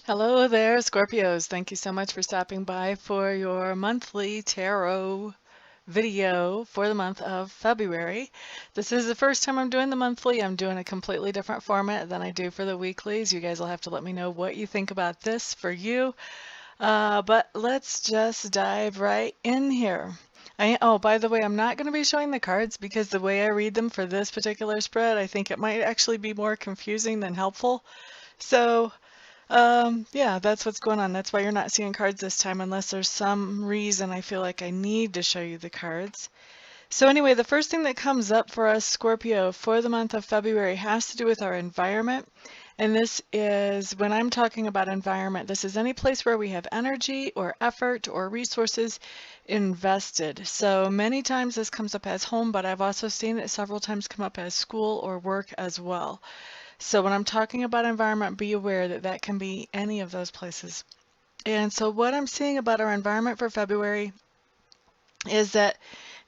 Hello there, Scorpios. Thank you so much for stopping by for your monthly tarot video for the month of February. This is the first time I'm doing the monthly. I'm doing a completely different format than I do for the weeklies. You guys will have to let me know what you think about this for you. But let's just dive right in here. Oh, by the way, I'm not going to be showing the cards because the way I read them for this particular spread, I think it might actually be more confusing than helpful. So, yeah, that's what's going on. That's why you're not seeing cards this time unless there's some reason I feel like I need to show you the cards. So anyway, the first thing that comes up for us, Scorpio, for the month of February has to do with our environment. And this is, when I'm talking about environment, this is any place where we have energy or effort or resources invested. So many times this comes up as home, but I've also seen it several times come up as school or work as well. So when I'm talking about environment, be aware that that can be any of those places. And so what I'm seeing about our environment for February is that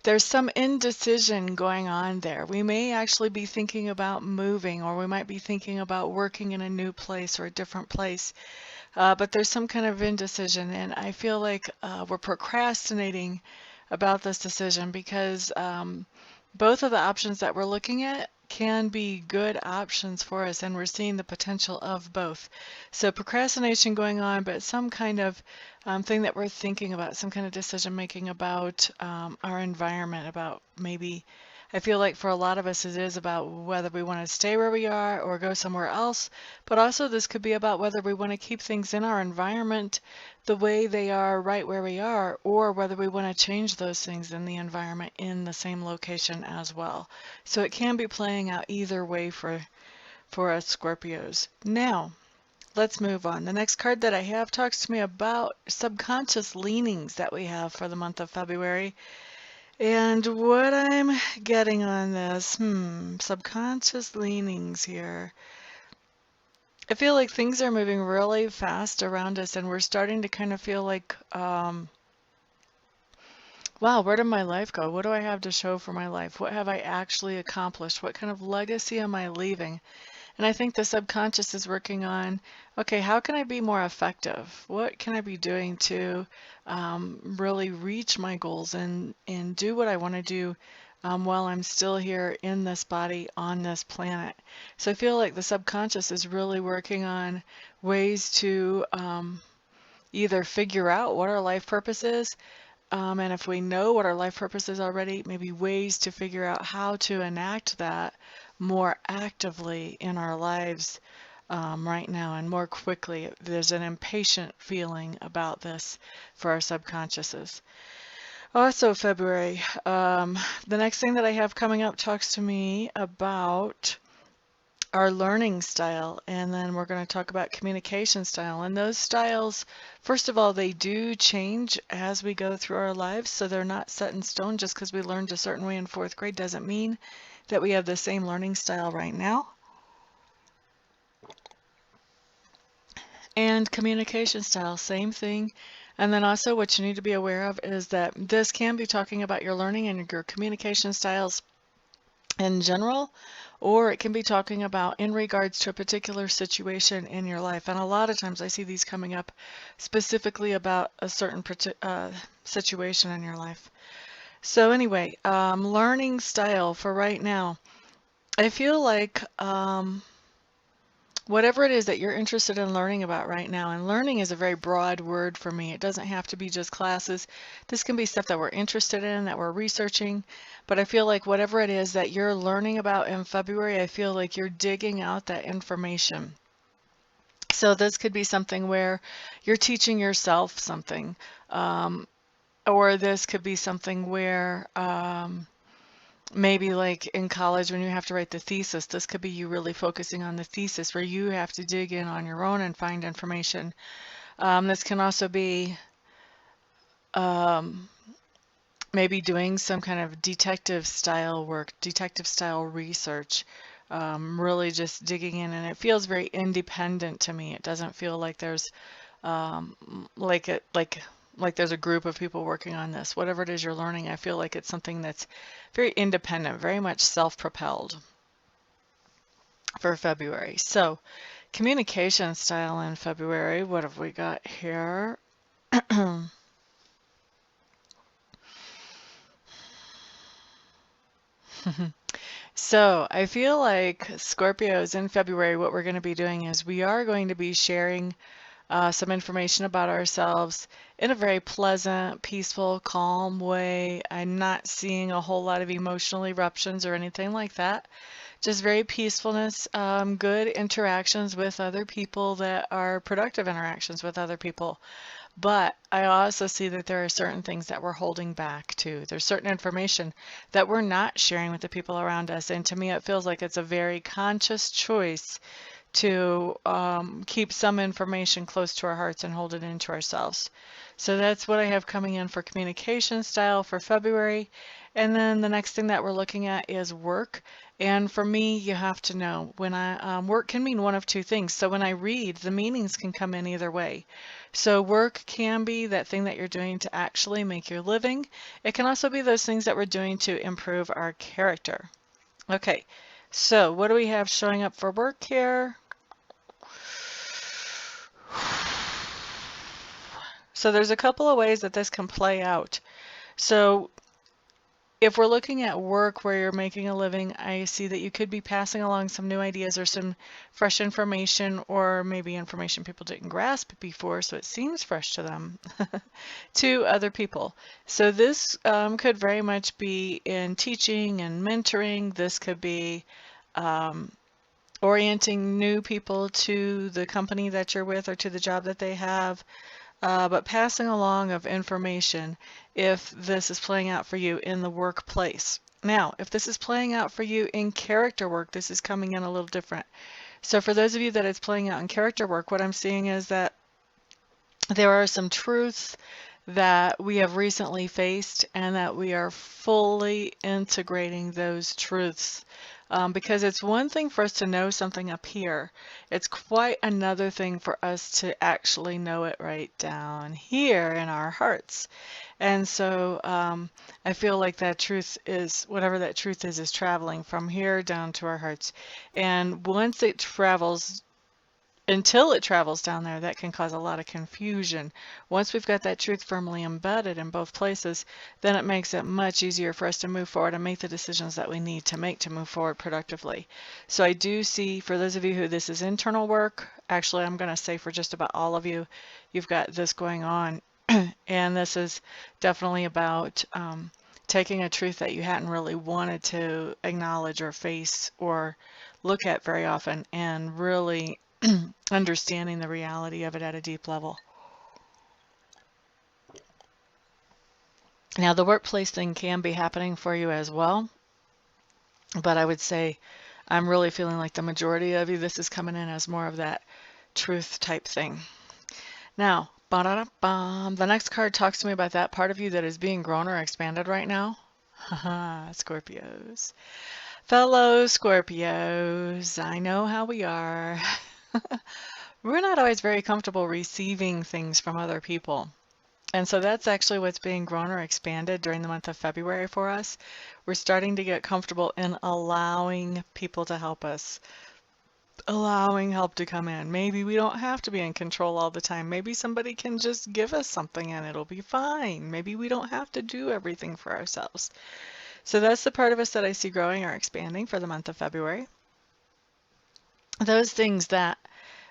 there's some indecision going on there. We may actually be thinking about moving, or we might be thinking about working in a new place or a different place. But there's some kind of indecision, and I feel like we're procrastinating about this decision because both of the options that we're looking at can be good options for us, and we're seeing the potential of both. So procrastination going on, but some kind of thing that we're thinking about, some kind of decision making about our environment, about maybe, I feel like for a lot of us it is about whether we want to stay where we are or go somewhere else, but also this could be about whether we want to keep things in our environment the way they are right where we are, or whether we want to change those things in the environment in the same location as well. So it can be playing out either way for us Scorpios. Now, let's move on. The next card that I have talks to me about subconscious leanings that we have for the month of February. And what I'm getting on this, subconscious leanings here. I feel like things are moving really fast around us, and we're starting to kind of feel like, wow, where did my life go? What do I have to show for my life? What have I actually accomplished? What kind of legacy am I leaving? And I think the subconscious is working on, okay, how can I be more effective? What can I be doing to really reach my goals and do what I want to do while I'm still here in this body on this planet? So I feel like the subconscious is really working on ways to either figure out what our life purpose is, and if we know what our life purpose is already, maybe ways to figure out how to enact that more actively in our lives right now and more quickly. There's an impatient feeling about this for our subconsciouses. Also, February, the next thing that I have coming up talks to me about our learning style, and then we're going to talk about communication style. And those styles, first of all, they do change as we go through our lives, so they're not set in stone. Just because we learned a certain way in fourth grade doesn't mean that we have the same learning style right now. And communication style, same thing. And then also what you need to be aware of is that this can be talking about your learning and your communication styles in general, or it can be talking about in regards to a particular situation in your life. And a lot of times I see these coming up specifically about a certain situation in your life. So anyway, learning style for right now. I feel like whatever it is that you're interested in learning about right now, and learning is a very broad word for me. It doesn't have to be just classes. This can be stuff that we're interested in, that we're researching. But I feel like whatever it is that you're learning about in February, I feel like you're digging out that information. So this could be something where you're teaching yourself something, or this could be something where maybe like in college when you have to write the thesis, this could be you really focusing on the thesis where you have to dig in on your own and find information. This can also be maybe doing some kind of detective style work, detective style research, really just digging in, and it feels very independent to me. It doesn't feel like there's like there's a group of people working on this. Whatever it is you're learning, I feel like it's something that's very independent, very much self-propelled for February. So Communication style in February. What have we got here? So I feel like Scorpios in February, what we're going to be doing is we are going to be sharing some information about ourselves in a very pleasant, peaceful, calm way. I'm not seeing a whole lot of emotional eruptions or anything like that. Just very peacefulness, good interactions with other people that are productive interactions with other people. But I also see that there are certain things that we're holding back too. There's certain information that we're not sharing with the people around us. And to me, it feels like it's a very conscious choice to keep some information close to our hearts and hold it into ourselves. So that's what I have coming in for communication style for February. And then the next thing that we're looking at is work. And for me, you have to know when work can mean one of two things. So when I read, the meanings can come in either way. So work can be that thing that you're doing to actually make your living. It can also be those things that we're doing to improve our character. Okay, so what do we have showing up for work here? So there's a couple of ways that this can play out. So if we're looking at work where you're making a living, I see that you could be passing along some new ideas or some fresh information, or maybe information people didn't grasp before, so it seems fresh to them, to other people. So this could very much be in teaching and mentoring. This could be orienting new people to the company that you're with or to the job that they have. But passing along of information if this is playing out for you in the workplace. Now, if this is playing out for you in character work, this is coming in a little different. So for those of you that it's playing out in character work, what I'm seeing is that there are some truths that we have recently faced and that we are fully integrating those truths. Because it's one thing for us to know something up here. It's quite another thing for us to actually know it right down here in our hearts. And so I feel like that truth is, whatever that truth is traveling from here down to our hearts. And once it travels, until it travels down there, that can cause a lot of confusion. Once we've got that truth firmly embedded in both places, then it makes it much easier for us to move forward and make the decisions that we need to make to move forward productively. So I do see, for those of you who this is internal work, actually I'm going to say for just about all of you, you've got this going on. And this is definitely about taking a truth that you hadn't really wanted to acknowledge or face or look at very often and really understanding the reality of it at a deep level. Now, the workplace thing can be happening for you as well, but I would say I'm really feeling like the majority of you, this is coming in as more of that truth type thing. Now, the next card talks to me about that part of you that is being grown or expanded right now. Haha, Scorpios. Fellow Scorpios, I know how we are. We're not always very comfortable receiving things from other people. And so that's actually what's being grown or expanded during the month of February for us. We're starting to get comfortable in allowing people to help us, allowing help to come in. Maybe we don't have to be in control all the time. Maybe somebody can just give us something and it'll be fine. Maybe we don't have to do everything for ourselves. So that's the part of us that I see growing or expanding for the month of February. Those things that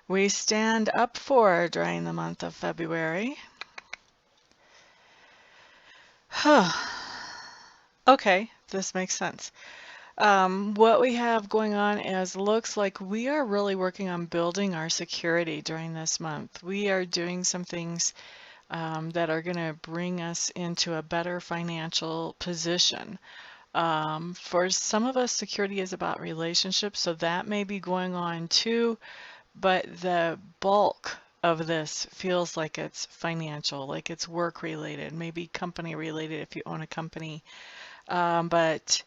we stand up for during the month of February. Okay, this makes sense. What we have going on is looks like we are really working on building our security during this month. We are doing some things that are going to bring us into a better financial position. For some of us, security is about relationships, so that may be going on too. But the bulk of this feels like it's financial, like it's work related, maybe company related if you own a company, but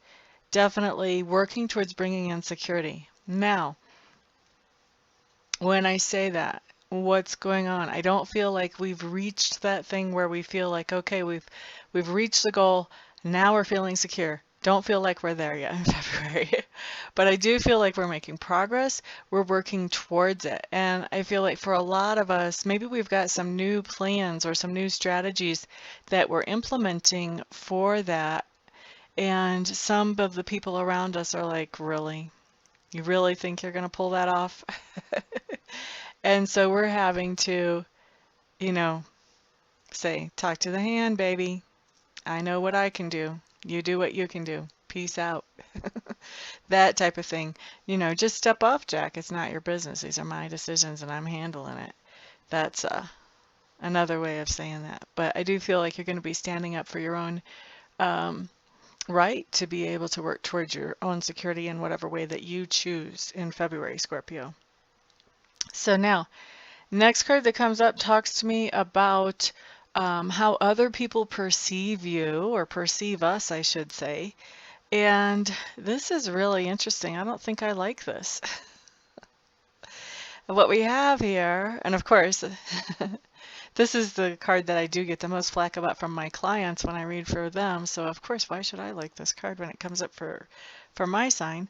definitely working towards bringing in security. Now, when I say that, what's going on? I don't feel like we've reached that thing where we feel like, okay, we've reached the goal, now we're feeling secure. Don't feel like we're there yet in February, but I do feel like we're making progress. We're working towards it. And I feel like for a lot of us, maybe we've got some new plans or some new strategies that we're implementing for that. And some of the people around us are like, really? You really think you're going to pull that off? And so we're having to, you know, say, talk to the hand, baby. I know what I can do. You do what you can do. Peace out. That type of thing. You know, just step off, Jack. It's not your business. These are my decisions and I'm handling it. That's another way of saying that. But I do feel like you're going to be standing up for your own right to be able to work towards your own security in whatever way that you choose in February, Scorpio. So now, next card that comes up talks to me about how other people perceive you, or perceive us, I should say. And this is really interesting. I don't think I like this. What we have here, and of course, this is the card that I do get the most flack about from my clients when I read for them. So of course, why should I like this card when it comes up for my sign?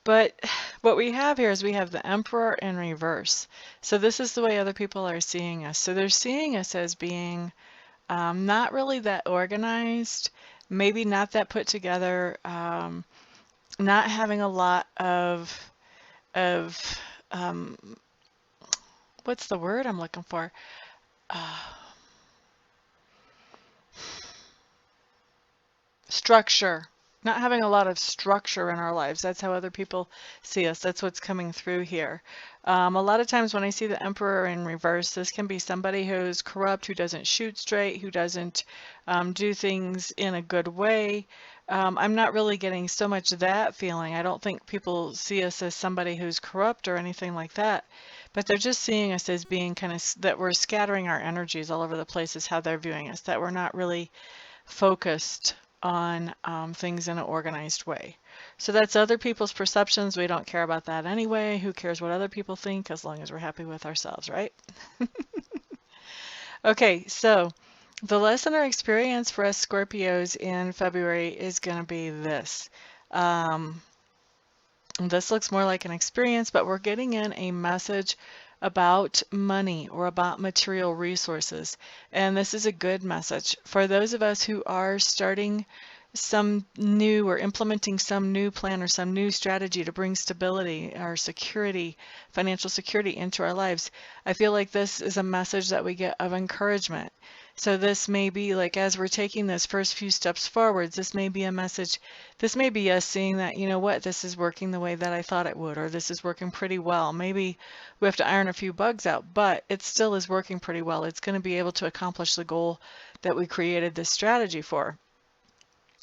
But what we have here is we have the Emperor in reverse. So this is the way other people are seeing us. So they're seeing us as being not really that organized, maybe not that put together, not having a lot of what's the word I'm looking for? Structure. Not having a lot of structure in our lives. That's how other people see us. That's what's coming through here. A lot of times when I see the Emperor in reverse, this can be somebody who's corrupt, who doesn't shoot straight, who doesn't do things in a good way. I'm not really getting so much of that feeling. I don't think people see us as somebody who's corrupt or anything like that, but they're just seeing us as being kind of, that we're scattering our energies all over the place is how they're viewing us, that we're not really focused on things in an organized way. So that's other people's perceptions. We don't care about that anyway. Who cares what other people think as long as we're happy with ourselves, right? Okay, so the lesson or experience for us Scorpios in February is going to be this. This looks more like an experience, but we're getting in a message about money or about material resources. And this is a good message for those of us who are starting some new or implementing some new plan or some new strategy to bring stability or security, financial security into our lives. I feel like this is a message that we get of encouragement. So this may be like, as we're taking this first few steps forwards, this may be a message, this may be us seeing that, you know what, this is working the way that I thought it would, or this is working pretty well. Maybe we have to iron a few bugs out, but it still is working pretty well. It's going to be able to accomplish the goal that we created this strategy for.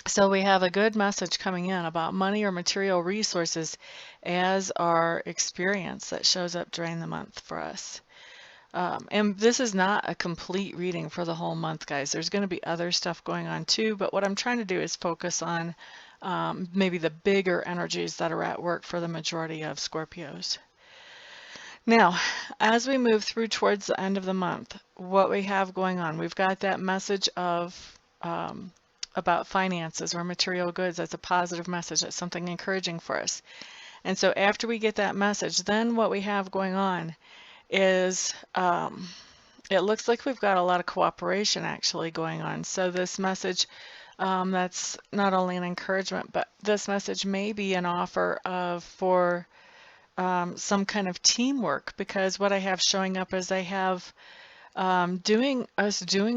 So we have a good message coming in about money or material resources as our experience that shows up during the month for us. And this is not a complete reading for the whole month, guys. There's going to be other stuff going on too, but what I'm trying to do is focus on maybe the bigger energies that are at work for the majority of Scorpios. Now, as we move through towards the end of the month, what we have going on, we've got that message of about finances or material goods. That's a positive message. That's something encouraging for us. And so after we get that message, then what we have going on is it looks like we've got a lot of cooperation actually going on. So this message, that's not only an encouragement, but this message may be an offer of for some kind of teamwork, because what I have showing up is I have doing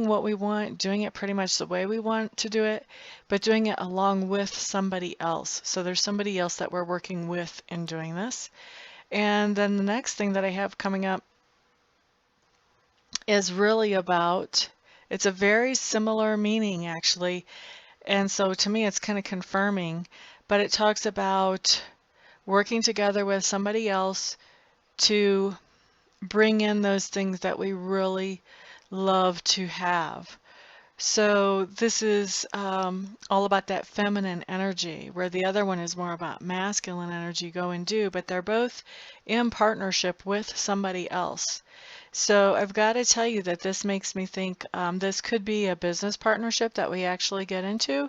what we want, doing it pretty much the way we want to do it, but doing it along with somebody else. So there's somebody else that we're working with in doing this. And then the next thing that I have coming up is really about, it's a very similar meaning actually. And so to me, it's kind of confirming, but it talks about working together with somebody else to bring in those things that we really love to have. So this is all about that feminine energy, where the other one is more about masculine energy, go and do, but they're both in partnership with somebody else. So I've got to tell you that this makes me think this could be a business partnership that we actually get into.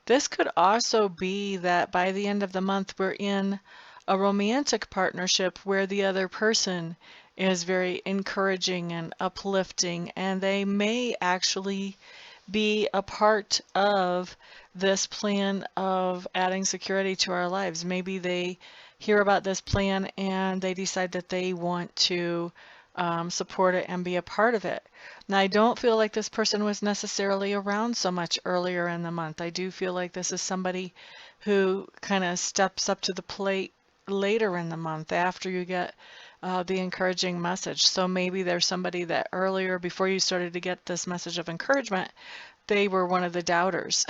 This could also be that by the end of the month, we're in a romantic partnership where the other person is very encouraging and uplifting, and they may actually be a part of this plan of adding security to our lives. Maybe they hear about this plan and they decide that they want to support it and be a part of it. Now, I don't feel like this person was necessarily around so much earlier in the month. I do feel like this is somebody who kind of steps up to the plate later in the month after you get the encouraging message. So maybe there's somebody that earlier, before you started to get this message of encouragement, they were one of the doubters.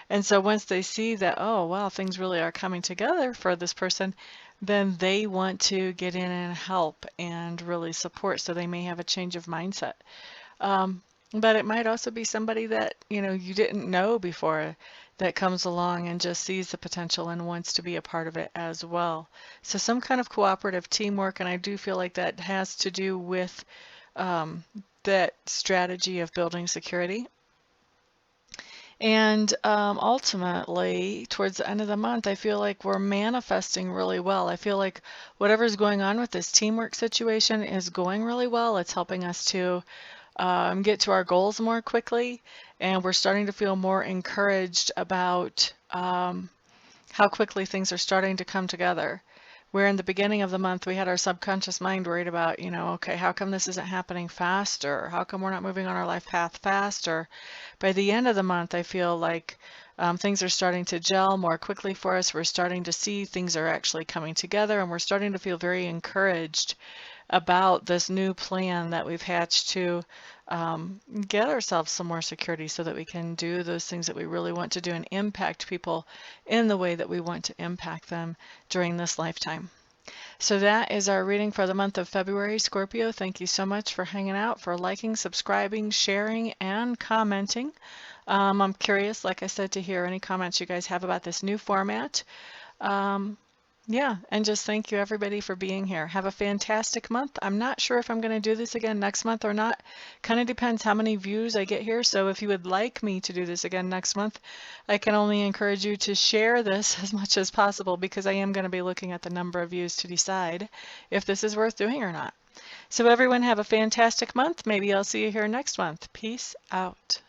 And so once they see that, oh, wow, things really are coming together for this person, then they want to get in and help and really support. So they may have a change of mindset. But it might also be somebody that, you didn't know before that comes along and just sees the potential and wants to be a part of it as well. So some kind of cooperative teamwork, and I do feel like that has to do with that strategy of building security. And ultimately, towards the end of the month, I feel like we're manifesting really well. I feel like whatever's going on with this teamwork situation is going really well. It's helping us to get to our goals more quickly, and we're starting to feel more encouraged about how quickly things are starting to come together. Where in the beginning of the month, we had our subconscious mind worried about, okay, how come this isn't happening faster? How come we're not moving on our life path faster? By the end of the month, I feel like things are starting to gel more quickly for us. We're starting to see things are actually coming together, and we're starting to feel very encouraged about this new plan that we've hatched to get ourselves some more security so that we can do those things that we really want to do and impact people in the way that we want to impact them during this lifetime. So that is our reading for the month of February, Scorpio. Thank you so much for hanging out, for liking, subscribing, sharing, and commenting. I'm curious, like I said, to hear any comments you guys have about this new format. Yeah, and just thank you everybody for being here. Have a fantastic month. I'm not sure if I'm going to do this again next month or not. Kind of depends how many views I get here. So if you would like me to do this again next month, I can only encourage you to share this as much as possible, because I am going to be looking at the number of views to decide if this is worth doing or not. So everyone have a fantastic month. Maybe I'll see you here next month. Peace out.